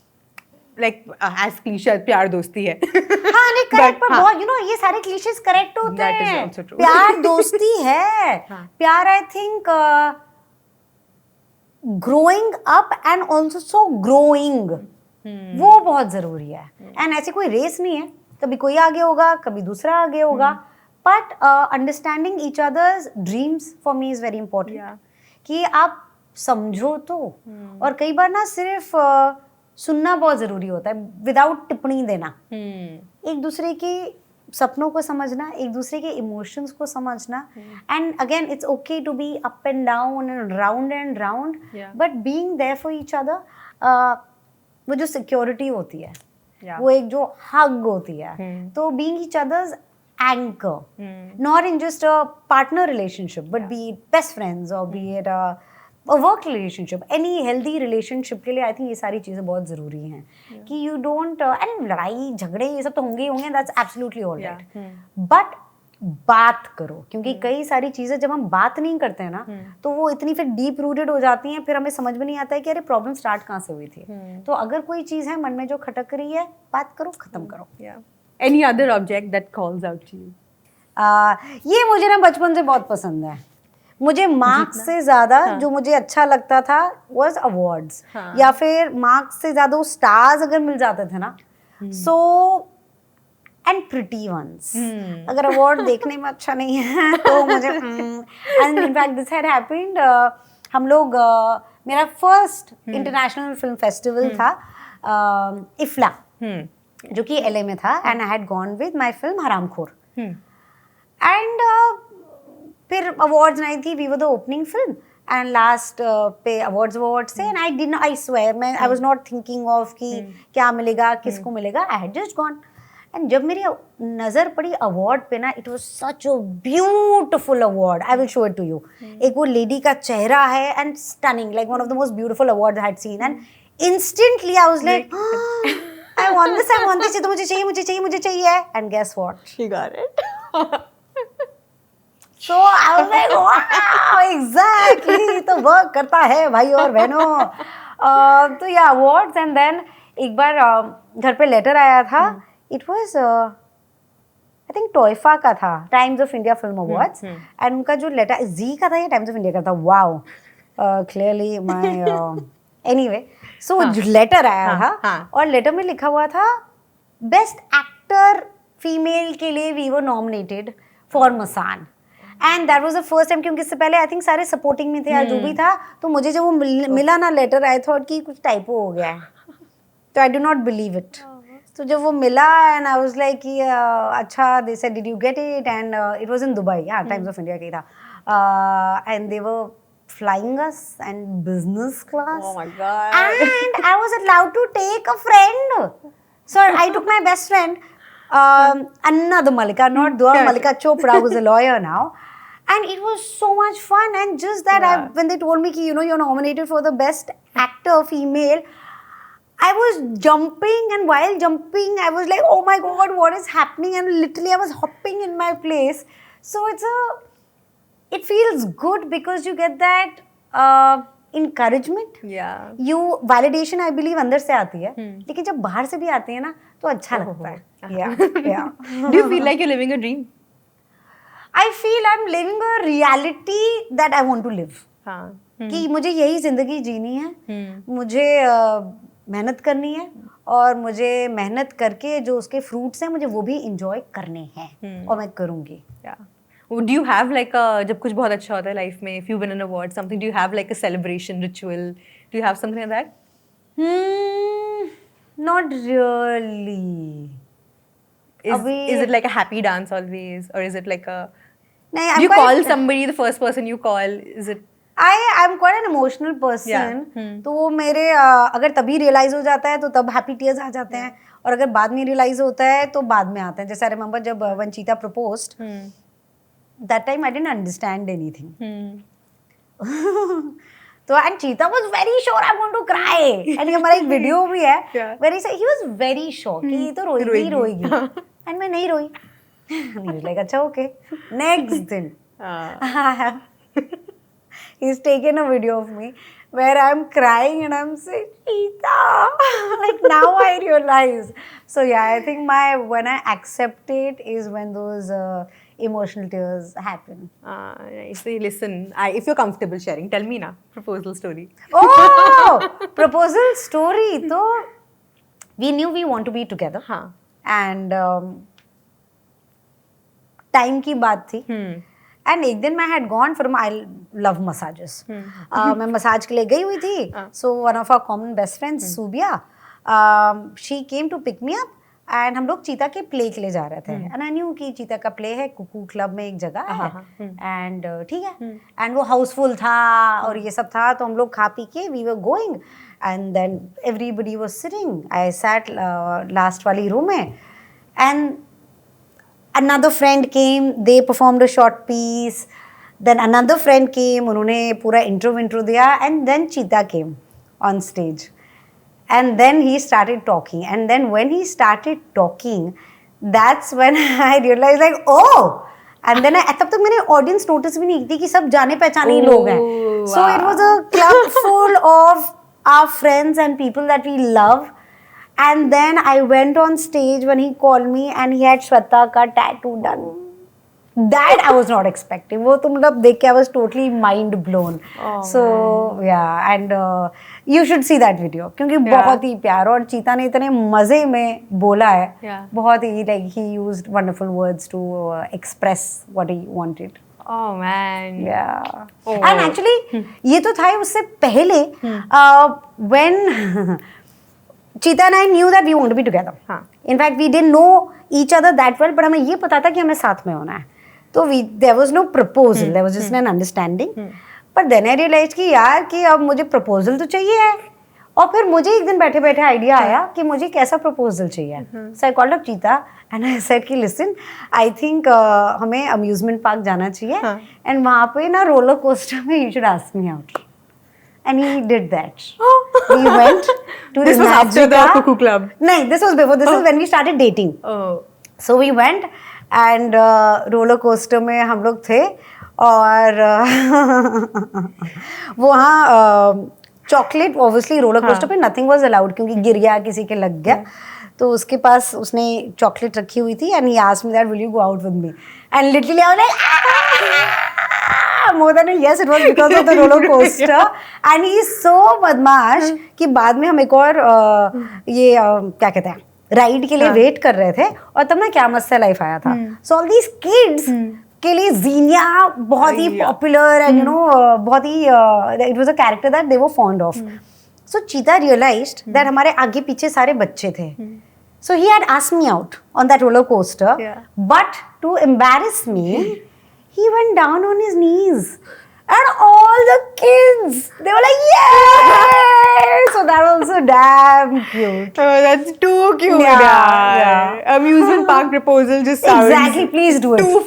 like as cliche प्यार दोस्ती है. हाँ नहीं करेक्ट, पर बहुत ये सारे क्लीशेस करेक्ट होते हैं. That is also true. प्यार दोस्ती है. प्यार I think growing up and also growing, वो बहुत जरूरी है. एंड ऐसी कोई रेस नहीं है, कभी कोई आगे होगा, कभी दूसरा आगे होगा. But understanding each others dreams for me is very important. कि आप समझो तो, और कई बार ना सिर्फ सुनना बहुत जरूरी होता है विदाउट टिप्पणी देना. एक दूसरे की सपनों को समझना, एक दूसरे के इमोशंस को समझना. And again it's okay to be up and down and round, but being there for each other, वो जो सिक्योरिटी होती है, वो एक जो हग होती है, तो being each others anchor, not in just a partner relationship, but be it best friends or be it a work relationship, any healthy relationship के लिए I think ये सारी चीज़ें बहुत ज़रूरी हैं. कि you don't and लड़ाई झगड़े ये सब तो होंगे ही होंगे, that's absolutely all right. But बात करो, क्योंकि कई सारी चीज़ें जब हम बात नहीं करते हैं ना, तो वो इतनी फिर डीप रूटेड हो जाती हैं, फिर हमें समझ में नहीं आता है कि अरे प्रॉब्लम स्टार्ट कहाँ से हुई थी. तो अगर कोई चीज़ है मन में जो खटक रही है, बात करो, खत्म करो. Any other object that calls out to you? ये मुझे ना बचपन से बहुत पसंद है. मुझे मार्क्स से ज्यादा जो मुझे अच्छा लगता था was awards. या फिर मार्क्स से ज्यादा वो स्टार्स अगर मिल जाते थे ना, so and pretty ones. अगर अवार्ड देखने में अच्छा नहीं है तो मुझे and in fact this had happened. हम लोग मेरा फर्स्ट इंटरनेशनल फिल्म फेस्टिवल था इफ्ला, जो कि LA में था, and I had gone with my film Haraamkhor. And फिर अवार्ड्स नहीं थी, we were the opening film and last पे अवार्ड्स से, एंड आई स्वेयर मैं I was not thinking of कि क्या मिलेगा, किसको मिलेगा. I had just gone, and जब मेरी नजर पड़ी अवार्ड पे ना, it was such a beautiful award. I will show it to you. एक वो लेडी का चेहरा है and stunning, like one of the most beautiful awards I had seen. And instantly I was like I want this, ये तो मुझे चाहिए. And guess what? She got it. So I was like, wow, exactly. तो work करता है भाई और बहनों. तो या अवार्ड्स, एंड देन एक बार घर पे लेटर आया था. It was I think टोयफा का था, times of India film awards, and उनका जो लेटर जी का था या टाइम्स ऑफ इंडिया का था, wow, clearly my anyway. So letter आया था और लेटर में लिखा हुआ था बेस्ट एक्टर फीमेल के लिए we were nominated for Masaan. And that was the first time, क्योंकि इससे पहले आई थिंक सारे सपोर्टिंग में थे या जो भी था. तो मुझे जब वो मिला ना लेटर, आई थॉट कि कुछ टाइपो हो गया है, तो I do not believe it. तो जब वो मिला एंड आई वाज लाइक अच्छा, they said did you get it, and it was in Dubai. हाँ, टाइम्स ऑफ इंडिया का ही था. and they were flying us and business class. Oh my God. And I was allowed to take a friend. So I took my best friend, another Malika, not Dua, Malika Chopra, who's a lawyer now. And it was so much fun. And just that, when they told me, you know, you're nominated for the best actor female, I was jumping, and while jumping, I was like, oh my God, what is happening? And literally, I was hopping in my place. So it feels good because you get that encouragement. Yeah. Validation, I believe, अंदर से आती है, लेकिन जब बाहर से भी आती है ना, तो अच्छा लगता है. Yeah. Do you feel like you're living a dream? I feel I'm living a reality that I want to live. हाँ. कि मुझे यही जिंदगी जीनी है, मुझे मेहनत करनी है, और मुझे मेहनत करके जो उसके फ्रूट्स हैं मुझे वो भी इंजॉय करने हैं, और मैं करूँगी. Yeah. Do you have like a, जब कुछ बहुत अच्छा होता है लाइफ में, if you win an award, something, do you have like a celebration ritual? Do you have something like that? Not really. Is it like a happy dance always, or is it like a? नहीं, Do you call somebody the first person you call? Is it? I'm quite an emotional person. तो वो मेरे अगर तभी realise हो जाता है तो तब हैप्पी टीयर्स आ जाते हैं, और अगर बाद में रियलाइज होता है तो बाद में आते हैं. जैसे आई रिमेम्बर जब when Cheetah proposed, that time I didn't understand anything. तो and Cheetah was very sure I want to cry. And हमारा एक वीडियो भी है, where he was very sure कि ये तो रोएगी. And मैं नहीं रोई. And he was like, अच्छा okay. Next दिन, he's taken a video of me where I'm crying and I'm saying, Cheetah, like now I realize. So yeah, I think when I accept it is when those emotional tears happen. Nice. Listen, if you're comfortable sharing, tell me now, proposal story. Oh, proposal story. So we knew we want to be together. And time की बात थी. And एक दिन मैं had gone for I love massages. मैं massage के लिए गई हुई थी. So one of our common best friends, Subia, she came to pick me up. And हम लोग चीता के प्ले के लिए जा रहे थे. And I knew कि चीता का प्ले है कुकू क्लब में एक जगह है. And ठीक है. And वो हाउसफुल था और ये सब था, तो हम लोग खा पी के we were going. And then everybody was sitting. I sat last वाली रूम में. And another friend came, they performed a short piece. Then another friend came, उन्होंने पूरा intro दिया. And then Cheetah came on stage. And then he started talking. And then when he started talking, that's when I realized like, oh! And then तब तक मैंने audience notice भी नहीं की कि सब जाने पहचाने ही लोग हैं. So it was a club full of our friends and people that we love. And then I went on stage when he called me and he had Shweta ka tattoo done. That I was not expecting. वो तो मतलब देख के I was totally mind blown. So yeah, and you should see that video क्योंकि बहुत ही प्यार, और चीता ने इतने मजे में बोला है. बहुत ही like he used wonderful words to express what he wanted. Oh man. Yeah. And actually ये तो था उससे पहले when Cheetah and I knew that we want to be together. In fact, we didn't know each other that well, but हमें ये पता था कि हमें साथ में होना है. तो there was no proposal, there was just an understanding. But then I realized कि यार कि अब मुझे proposal तो चाहिए है. और फिर मुझे एक दिन बैठे बैठे आइडिया आया कि मुझे कैसा proposal चाहिए. So I called up Cheetah and I said कि listen, I think हमें amusement park जाना चाहिए. And वहाँ पे ना roller coaster में you should ask me out. And he did that. We went to This was after the Cuckoo Club. No, this was before. This is when we started dating. So we went and roller coaster में हम लोग थे और वहाँ chocolate obviously roller coaster पे nothing was allowed क्योंकि गिर गया किसी के लग गया. तो उसके पास उसने chocolate रखी हुई थी and he asked me that will you go out with me? And literally I was like more than a yes, it was because of the roller coaster. And he is so बदमाश कि बाद में हम एक और ये क्या कहते हैं राइड के लिए वेट कर रहे थे और तब ना क्या मस्त लाइफ आया था. So all these kids के लिए जीनिया बहुत ही पॉपुलर एंड यू नो बहुत ही it was a character that they were fond of. So Cheetah realized that हमारे आगे पीछे सारे बच्चे थे. So he had asked me out on that roller coaster. But to embarrass me, he went down on his knees. And all the kids, they were like, yay! So that was also damn cute. Oh, that's too cute. Yeah. Amusement park proposal just sounds Exactly, please do it. too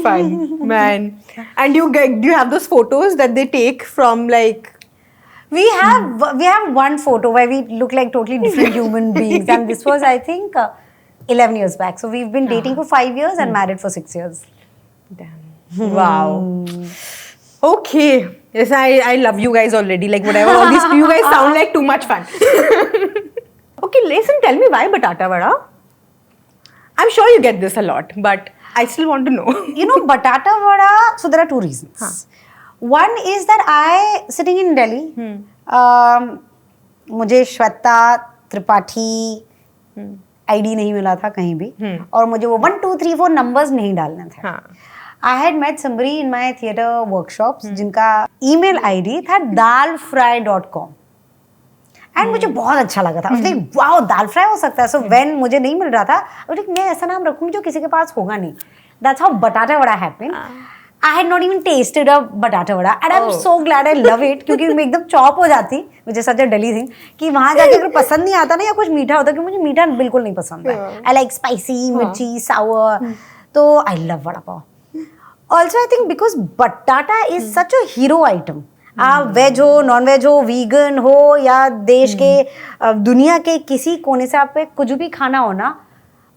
fun, man. And do you have those photos that they take from like? We have one photo where we look like totally different human beings, and this was, I think, 11 years back. So we've been dating for 5 years and married for 6 years. Damn. Wow. Okay. Yes, I love you guys already. Like whatever, all these you guys sound like too much fun. Okay, listen, tell me why batata vada? I'm sure you get this a lot, but I still want to know. You know, batata vada, so there are two reasons. One is that sitting in Delhi, मुझे Shweta Tripathi ID नहीं मिला था कहीं भी, और मुझे वो 1 2 3 4 numbers नहीं डालने थे. I had met somebody in my theatre workshops जिनका email ID था dalfry.com. एंड मुझे बहुत अच्छा लगा था. उसने वाओ दाल फ्राई हो सकता है. सो व्हेन मुझे नहीं मिल रहा था, मैं ऐसा नाम रखूंगी जो किसी के पास होगा नहीं. That's how batata vada happened. I had not even tasted a batata vada and I am so glad, I love it, क्योंकि मैं एकदम चॉप हो जाती, मुझे सच अ डेली थिंग, कि वहां जाके अगर पसंद नहीं आता ना या कुछ मीठा होता, क्योंकि मुझे मीठा बिल्कुल नहीं पसंद है. I like spicy, mirchi, sour. तो I love vada pav. Also I think because batata is such a hero item. आप वेज हो, नॉन वेज हो, वीगन हो, या देश के दुनिया के किसी कोने से आप पे कुछ भी खाना हो ना,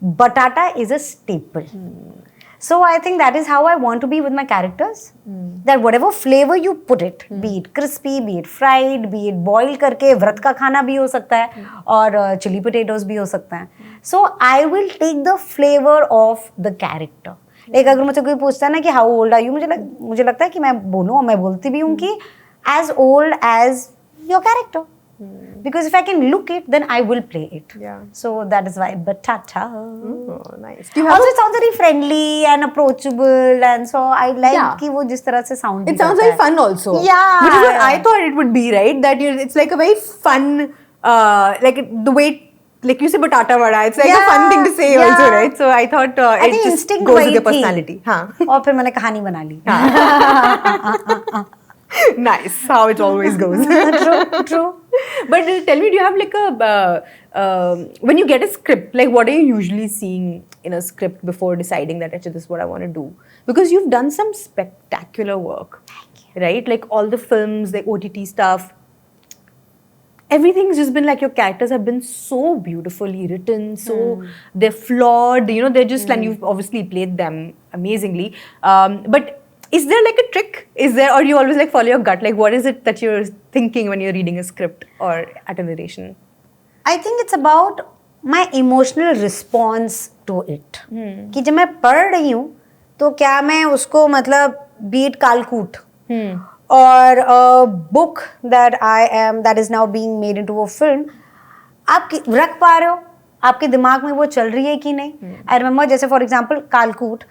बटाटा is a staple. So I think that is how I want to be with my characters. That whatever flavor you put it, be it crispy, be it fried, be it boil करके व्रत का खाना भी हो सकता है, और chili potatoes भी हो सकता है. So I will take the flavor of the character. Like अगर मुझसे कोई पूछता है ना कि how old are you, मुझे लगता है कि मैं बोलूँ, और मैं बोलती भी हूँ कि as old as your character. Because if I can look it, then I will play it. Yeah. So that is why batata. Oh, nice. Do you have Also, it sounds very friendly and approachable, and so I like कि वो जिस तरह से sound. It sounds very fun also. Yeah. Which is what I thought it would be, right? That it's like a very fun, like the way, like you say batata vada. It's like a fun thing to say also, right? So I thought I it think just instinct goes वही with your थी. personality. हाँ. और फिर मैंने कहानी बना ली. Nice. How it always goes. True. But tell me, do you have like when you get a script, like what are you usually seeing in a script before deciding that actually this is what I want to do? Because you've done some spectacular work, right? Like all the films, the OTT stuff. Everything's just been like, your characters have been so beautifully written, so they're flawed, you know, they're just, and you've obviously played them amazingly. But is there like a trick? Is there, or you always like follow your gut? Like what is it that you're thinking when you're reading a script or at a narration? I think it's about my emotional response to it. कि जब मैं पढ़ रही हूँ तो क्या मैं उसको मतलब बीट कालकूट और book that is now being made into a film, आप रख पा रहे हो, आपके दिमाग में वो चल रही है कि नहीं. I remember जैसे for example कालकूट,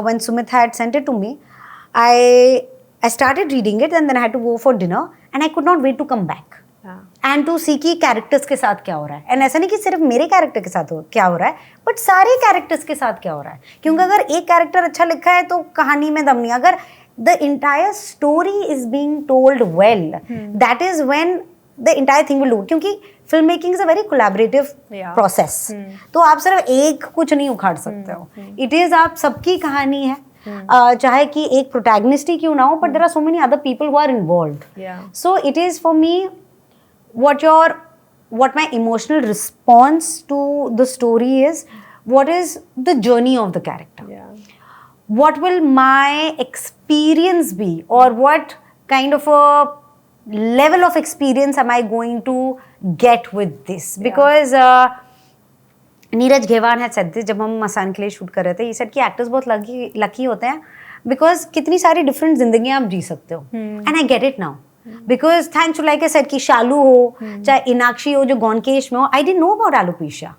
when Sumit had sent it to me, I started reading it and then I had to go for dinner and I could not wait to come back. And to see कि characters के साथ क्या हो रहा है. And ऐसा नहीं कि सिर्फ मेरे कैरेक्टर के साथ क्या हो रहा है, बट सारे कैरेक्टर्स के साथ क्या हो रहा है. क्योंकि अगर एक कैरेक्टर अच्छा लिखा है तो कहानी में दम नहीं. अगर the entire story is being told well, that is when the entire thing will do. क्योंकि film making is a very collaborative process. तो आप सिर्फ एक कुछ नहीं उखाड़ सकते हो. इट इज आप सबकी कहानी है, चाहे कि एक प्रोटैगनिस्ट ही क्यों ना हो, but there are so many other people who are involved. So it is for me what my emotional response to the story is, what is the journey of the character, what will my experience be, or what kind of a level of experience am I going to get with this. Because Neeraj Ghaywan had said this जब हम मसान के लिए shoot कर रहे थे. he said कि actors बहुत lucky होते हैं बिकॉज कितनी सारी डिफरेंट जिंदगियां आप जी सकते हो. And I get it now. Because thanks to like I said कि शालू हो, चाहे इनाक्षी हो जो गौनकेश में हो, I didn't know about alopecia.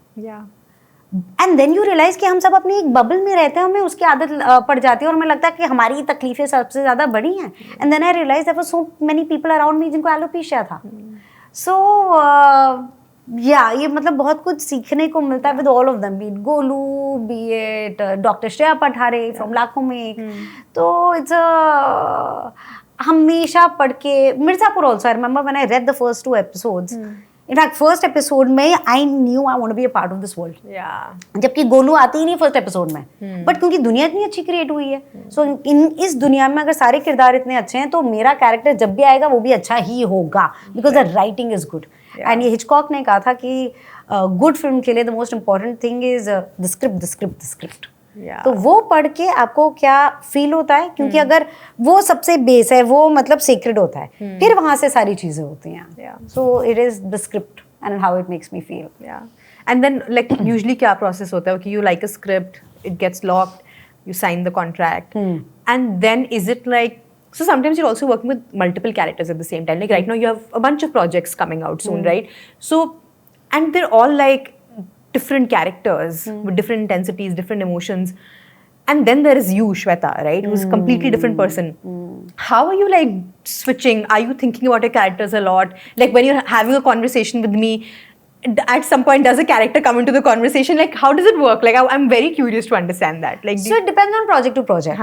And then you realize कि हम सब अपनी एक बबल में रहते हैं, हमें उसकी आदत पड़ जाती है और हमें लगता है कि हमारी तकलीफें सबसे ज़्यादा बड़ी हैं. And then I realized there were so many people around me जिनको alopecia था. So या ये मतलब बहुत कुछ सीखने को मिलता है with all of them, be it Golu, be it doctor Shreya Pathare from Laakhon Mein Ek. तो इट्स हमेशा पढ़ के Mirzapur also, I remember when I read the first 2 episodes. In fact first episode में I knew I want to be a part of this world. जबकि गोलू आती ही नहीं first episode में, but क्योंकि दुनिया इतनी अच्छी क्रिएट हुई है, सो इस दुनिया में अगर सारे किरदार इतने अच्छे हैं तो मेरा कैरेक्टर जब भी आएगा वो भी अच्छा ही होगा, because the writing is good. And ये हिचकॉक ने कहा था कि गुड फिल्म के लिए the most important thing is the script. तो वो पढ़ के आपको क्या फील होता है, क्योंकि अगर वो सबसे बेस है, वो मतलब सीक्रेट होता है, फिर वहां से सारी चीजें होती हैं. So it is the script and how it makes me feel. And then like usually क्या प्रोसेस होता है कि you like a script, it gets locked, you sign the contract, and then is it like, so sometimes you're also working with multiple characters at the same time, like right now you have a bunch of projects coming out soon, right? So, and they're all like different characters with different intensities, different emotions, and then there is you, Shweta, right, who's a completely different person. How are you like switching? Are you thinking about your characters a lot? Like when you're having a conversation with me, at some point does a character come into the conversation? Like how does it work? Like I'm very curious to understand that. Like so it depends on project to project.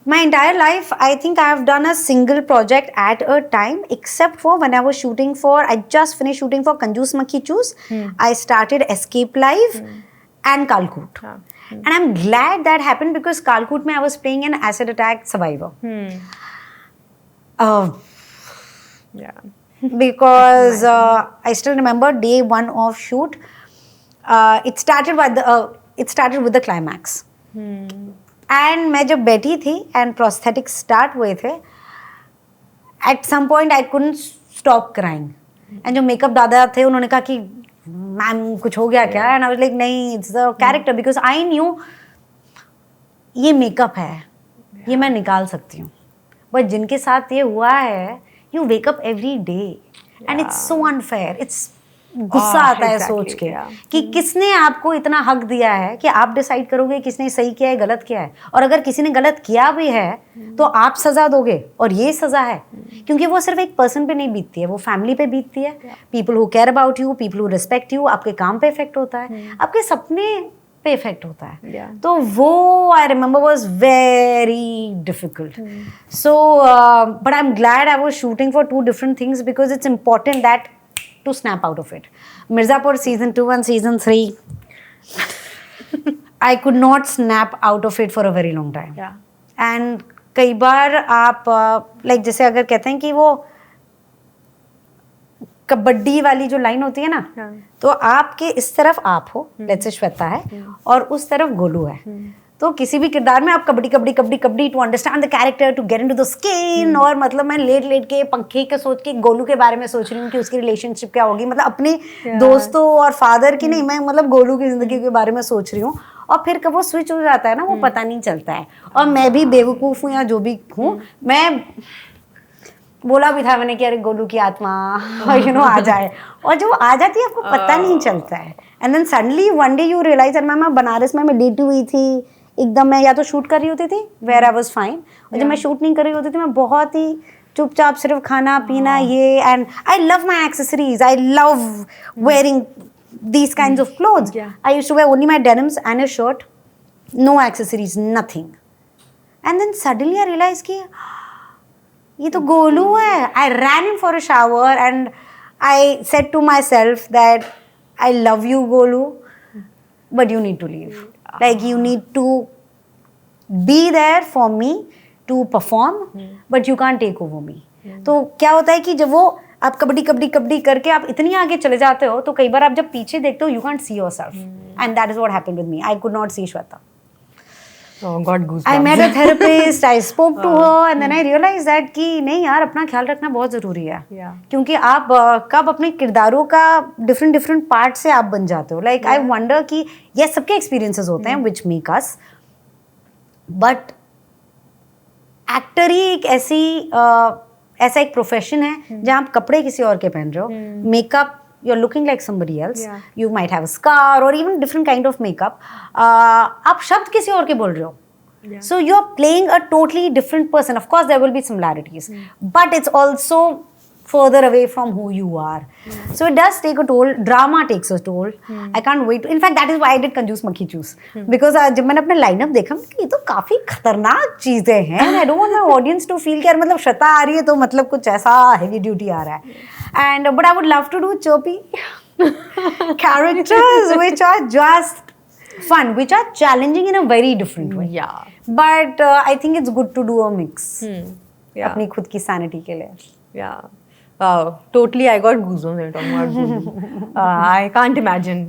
My entire life I think I have done a single project at a time, except for when I was shooting for, I just finished shooting for Kanjoos Makhi Choos. I started Escape Live and Kalkoot. And I'm glad that happened because Kalkoot mein I was playing an acid attack survivor. Because I still remember day 1 of shoot. It started with the climax. And मैं जब बैठी थी and prosthetics start हुए थे, at some point I couldn't stop crying. And जो makeup दादा थे उन्होंने कहा कि मैम कुछ हो गया क्या? And I was like नहीं, it's the character, because I knew ये makeup है, ये मैं निकाल सकती हूँ. But जिनके साथ ये हुआ है, you wake up every day and it's so unfair. It's गुस्सा आता है सोच के कि किसने आपको इतना हक दिया है कि आप डिसाइड करोगे किसने सही किया है, गलत किया है. और अगर किसी ने गलत किया भी है तो आप सजा दोगे, और ये सजा है क्योंकि वो सिर्फ एक पर्सन पे नहीं बीतती है, वो फैमिली पे बीतती है. People who care about you, people who respect you, आपके काम पे इफेक्ट होता है, आपके सपने पे इफेक्ट होता है. तो वो I remember was very difficult. So but I am glad I was shooting for 2 different things because it's important that to snap out of it. Mirzapur season 2 and season 3, I could not snap out of it for a very long time. And कई बार आप like जैसे अगर कहते हैं कि वो कबड्डी वाली जो लाइन होती है ना, तो आपके इस तरफ आप हो, लेट्स से श्वेता है, और उस तरफ गोलू है. तो किसी भी किरदार में आप कबड्डी कबड्डी कबड्डी कबड्डी to understand the character, to get into the skin. और मतलब मैं लेट के पंखे के सोच के गोलू के बारे में सोच रही हूँ कि उसकी रिलेशनशिप क्या होगी, मतलब अपने दोस्तों और फादर की नहीं, मैं मतलब गोलू की जिंदगी के बारे में सोच रही हूँ. और फिर कब वो स्विच हो जाता है ना, वो पता नहीं चलता है. और मैं भी बेवकूफ़ हूँ या जो भी हूँ, मैं बोला भी था मैंने कि अरे गोलू की आत्मा आ जाए, और जो आ जाती है आपको पता नहीं चलता है. And then suddenly one day you realize. और मैं बनारस में मैं लेटी हुई थी एकदम, मैं या तो शूट कर रही होती थी वेयर आई वाज फाइन, और जब मैं शूट नहीं कर रही होती थी मैं बहुत ही चुपचाप सिर्फ खाना पीना ये. And I love my accessories, I love wearing these kinds of clothes. I used to wear only my denims and a shirt, no accessories, nothing. And then suddenly I realized कि ये तो गोलू है. I ran in for a shower and I said to myself that I love you, Golu, but you need to leave. Like you need to be there for me to perform, but you can't take over me. तो क्या होता है कि जब वो आप कबड्डी कबड्डी कबड्डी करके आप इतनी आगे चले जाते हो, तो कई बार आप जब पीछे देखते हो, you can't see yourself. And that is what happened with me. I could not see Shweta. I met a therapist, I spoke to her, and then I realize that कि नहीं यार, अपना ख्याल रखना बहुत जरूरी है. क्योंकि आप कब अपने किरदारों का डिफरेंट पार्ट से आप बन जाते हो. लाइक आई वंडर कि ये सबके एक्सपीरियंसेस होते हैं which make us, but actor ही एक ऐसा एक प्रोफेशन है जहाँ आप कपड़े किसी और के पहन रहे हो, makeup you are looking like somebody else, you might have a scar और even different kind of makeup. आप शब्द किसी और के बोल रहे हो, so you are playing a totally different person. Of course there will be similarities, but it's also further away from who you are. So it does take a toll. Drama takes a toll. I can't wait. In fact, that is why I did Kanjus Makhi Choose. Because जब मैंने अपने lineup देखा कि ये तो काफी खतरनाक चीजें हैं. And I don't want my audience to feel कि यार मतलब श्वेता आ रही है तो मतलब कुछ ऐसा heavy duty आ रहा है. And but I would love to do chirpy characters which are just fun, which are challenging in a very different way. Yeah. But I think it's good to do a mix. Yeah. अपनी खुद की sanity के लिए. Yeah. Wow, totally. I got goosebumps when you're talking about Bulu. I can't imagine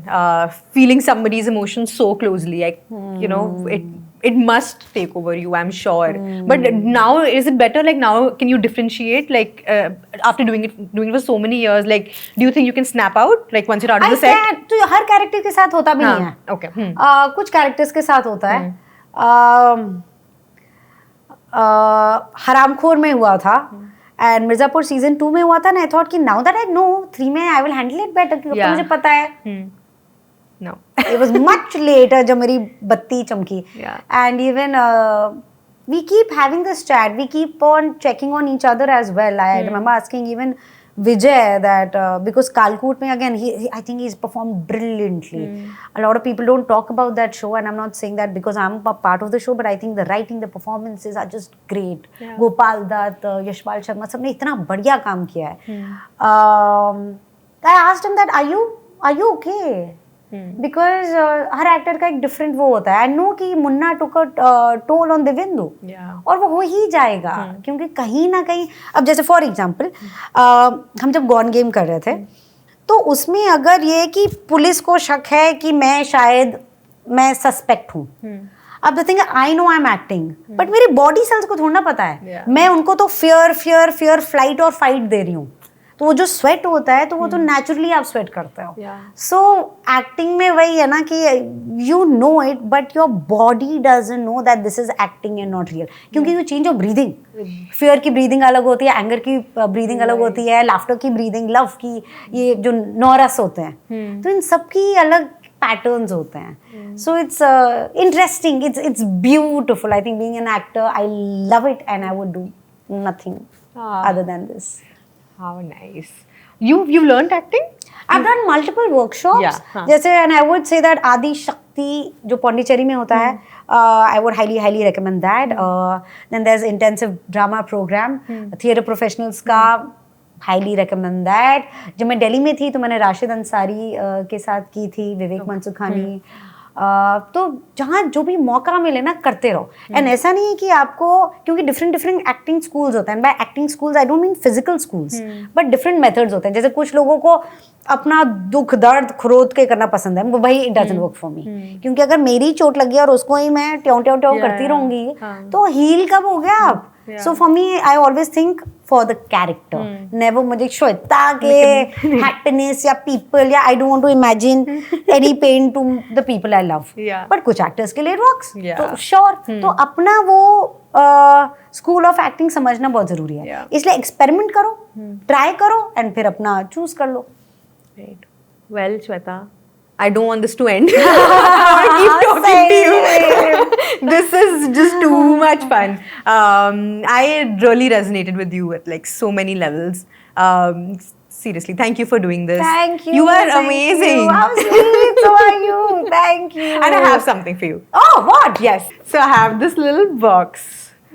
feeling somebody's emotions so closely. Like, you know, it must take over you, I'm sure. But now, is it better? Like now, can you differentiate? Like after doing it for so many years, like, do you think you can snap out? Like once you're out of the set? Can. तो हर character के साथ होता भी नहीं है. Okay. कुछ characters के साथ होता है. हरामखोर में हुआ था. एंड मिर्जापुर सीजन 2 में हुआ था ना. आई थॉट कि नाउ दैट आई नो 3 में I will handle it better क्योंकि मुझे पता है. No. It was much later जब मेरी बत्ती चमकी. And even we keep having this chat. We keep on checking on each other as well. I remember asking even Vijay that because Kalkoot mein again I think he's performed brilliantly. A lot of people don't talk about that show, and I'm not saying that because I'm a part of the show, but I think the writing, the performances are just great. Gopal Dutt, Yashpal Sharma, सबने इतना बढ़िया काम किया है. I asked him that are you okay? Because her actor का एक different वो होता है. आई नो कि मुन्ना टुक टोल ऑन देवेंदु और वो हो ही जाएगा क्योंकि कहीं ना कहीं अब जैसे फॉर एग्जांपल हम जब गॉन गेम कर रहे थे तो उसमें अगर ये कि पुलिस को शक है कि मैं सस्पेक्ट हूँ. अब the thing I know I am acting but मेरे बॉडी सेल्स को थोड़ा ना पता है. मैं उनको तो फियर फ्लाइट और फाइट दे रही हूँ. तो वो जो स्वेट होता है तो वो तो नेचुरली आप स्वेट करते हो. सो एक्टिंग में वही है ना कि you know it but your body doesn't know that this is acting and not real क्योंकि you change your breathing. Fear की ब्रीदिंग अलग होती है, एंगर की ब्रीदिंग अलग होती है, लाफ्टर की ब्रीदिंग, लव की, ये जो नॉरस होते हैं तो इन सब की अलग पैटर्न्स होते हैं. So it's interesting, it's beautiful. I think being an actor I love it and I would do nothing other than this. How nice. You've learned acting? I've done multiple workshops. जैसे and I would say that आदि शक्ति जो पौंडीचेरी में होता है, I would highly recommend that. Then there's intensive drama program, theatre professionals का highly recommend that. जब मैं दिल्ली में थी तो मैंने राशिद अंसारी के साथ की थी, विवेक मनसुखानी. तो जहाँ जो भी मौका मिले ना करते रहो. एंड ऐसा नहीं है कि आपको क्योंकि डिफरेंट एक्टिंग स्कूल्स होते हैं. Bye acting schools I don't mean physical schools but different methods होते हैं. जैसे कुछ लोगों को अपना दुख दर्द खरोद के करना पसंद है, भाई it doesn't work for me क्योंकि अगर मेरी चोट लगी और उसको ही मैं ट्यों करती रहूंगी तो हील कब हो गया आप. So for me I always think for the character. Never मुझे श्वेता के हैप्पीनेस या पीपल या I don't want to imagine any pain to the people I love. But कुछ एक्टर्स के लिए इट वर्क्स. तो श्योर. तो अपना वो स्कूल ऑफ एक्टिंग समझना बहुत जरूरी है. इसलिए एक्सपेरिमेंट करो, ट्राई करो एंड फिर अपना चूज कर लो. Well, Shweta, I don't want this to end. I want to keep talking to you. This is just too much fun. I really resonated with you at like so many levels. Seriously, thank you for doing this. Thank you. You are amazing. How sweet. So are you. Thank you. And I have something for you. Oh, what? Yes. So I have this little box.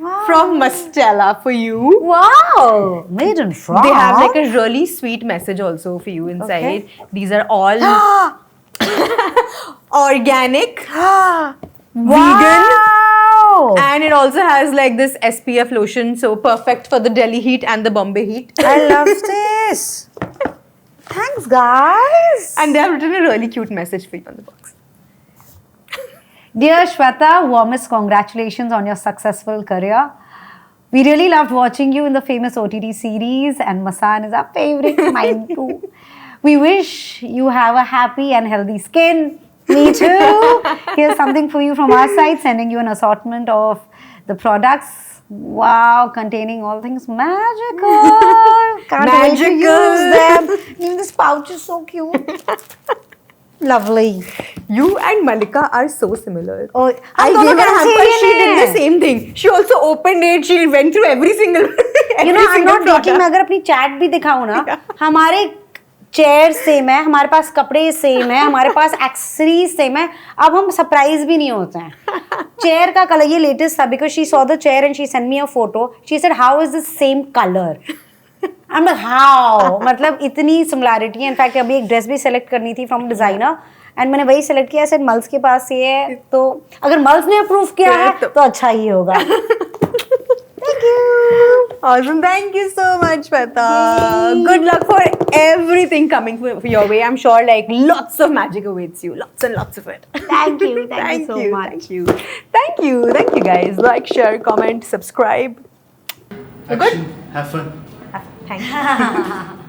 Wow. From Mastella for you. Wow. Made in France. They have like a really sweet message also for you inside. Okay. These are all organic, Wow. and it also has like this SPF lotion, so perfect for the Delhi heat and the Bombay heat. I love this. Thanks, guys. And they have written a really cute message for you on the box. Dear Shweta, warmest congratulations on your successful career. We really loved watching you in the famous OTT series, and Masan is our favorite, mine too. We wish you have a happy and healthy skin. Me too. Here's something for you from our side, sending you an assortment of the products. Wow, containing all things magical. Can't wait to use them. Even this pouch is so cute. Lovely. You and Malika are so similar. Oh, I हम दोनों gave her a hamper. Cancerian She did the हैं. same thing. She also opened it. She went through every single. You know, I'm not joking. मैं अगर अपनी chat भी दिखाऊं ना, हमारे चेयर सेम है, हमारे पास कपड़े सेम है, हमारे पास एक्सेसरीज सेम है. अब हम सरप्राइज भी नहीं होते हैं. चेयर का कलर ये लेटेस्ट था because she saw the chair and she send me a photo. She said how is this same colour. I am like how, मतलब इतनी सिमिलैरिटी है. इनफैक्ट अभी एक ड्रेस भी सेलेक्ट करनी थी फ्रॉम डिजाइनर एंड मैंने वही सेलेक्ट किया. सेड मल्स के पास ये है, तो अगर मल्स ने अप्रूव किया है तो अच्छा ही होगा. Thank you. Awesome. Thank you so much, Shweta. Good luck for everything coming for your way. I'm sure like lots of magic awaits you. Lots and lots of it. Thank you. Thank you so much. Thank you. Thank you. Thank you guys. Like, share, comment, subscribe. Action. Have fun. Thank you.